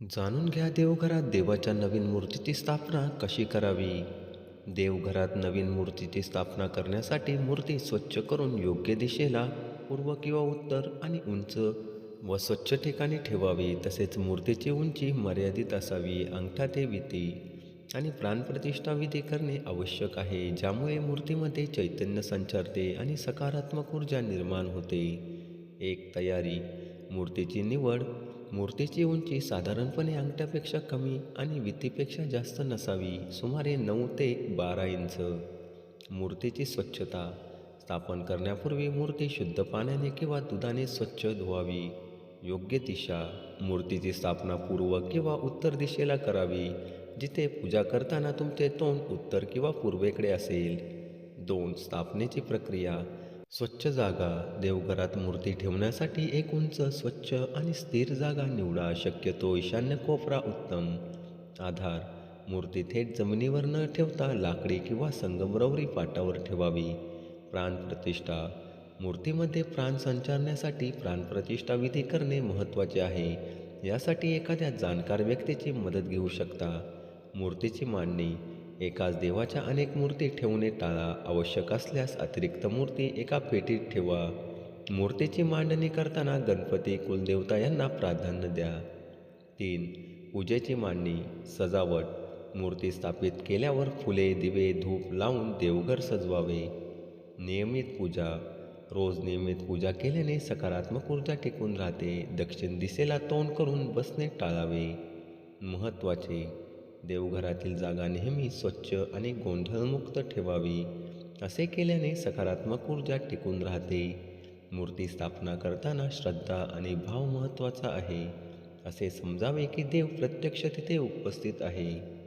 जाणून घ्या देवघरात देवाच्या नवीन मूर्तीची स्थापना कशी करावी. देवघरात नवीन मूर्तीची स्थापना करण्यासाठी मूर्ती स्वच्छ करून योग्य दिशेला पूर्व किंवा उत्तर आणि उंच व स्वच्छ ठिकाणी ठेवावी. तसेच मूर्तीची उंची मर्यादित असावी. अंगठा ते विधी आणि प्राणप्रतिष्ठा विधी करणे आवश्यक आहे, ज्यामुळे मूर्तीमध्ये चैतन्य संचारते आणि सकारात्मक ऊर्जा निर्माण होते. एक तयारी. मूर्तीची निवड. मूर्तीची उंची साधारणपणे अंगठ्यापेक्षा कमी आणि वितीपेक्षा जास्त नसावी, सुमारे 9 ते 12 इंच. मूर्तीची स्वच्छता. स्थापन करण्यापूर्वी मूर्ती शुद्ध पाण्याने किंवा दुधाने स्वच्छ धुवावी. योग्य दिशा. मूर्तीची स्थापना पूर्व किंवा उत्तर दिशेला करावी, जिथे पूजा करताना तुमचे तोंड उत्तर किंवा पूर्वेकडे असेल. 2. स्थापनेची प्रक्रिया. स्वच्छ जागा. देवघरात मूर्ती ठेवण्यासाठी एक उंच, स्वच्छ आणि स्थिर जागा निवडा. शक्यतो ईशान्य कोपरा उत्तम. आधार. मूर्ती थेट जमिनीवर न ठेवता लाकडी किंवा संगमरवरी पाटावर ठेवावी. प्राणप्रतिष्ठा. मूर्तीमध्ये प्राण संचारण्यासाठी प्राणप्रतिष्ठा विधी करणे महत्त्वाचे आहे. यासाठी एखाद्या जाणकार व्यक्तीची मदत घेऊ शकता. मूर्तीची मांडणी. एकाच देवाच्या अनेक मूर्ती ठेवणे टाळा. आवश्यक असल्यास अतिरिक्त मूर्ती एका पेटीत ठेवा. मूर्तीची मांडणी करताना गणपती, कुलदेवता यांना प्राधान्य द्या. 3. पूजेची मांडणी. सजावट. मूर्ती स्थापित केल्यावर फुले, दिवे, धूप लावून देवघर सजवावे. नियमित पूजा. रोज नियमित पूजा केल्याने सकारात्मक ऊर्जा टिकून राहते. दक्षिण दिशेला तोंड करून बसणे टाळावे. महत्त्वाचे. देवघरातील जागा नेहमी स्वच्छ आणि गोंधळमुक्त ठेवावी. असे केल्याने सकारात्मक ऊर्जा टिकून राहते. मूर्ती स्थापना करताना श्रद्धा आणि भाव महत्त्वाचा आहे. असे समजावे की देव प्रत्यक्ष तिथे उपस्थित आहे.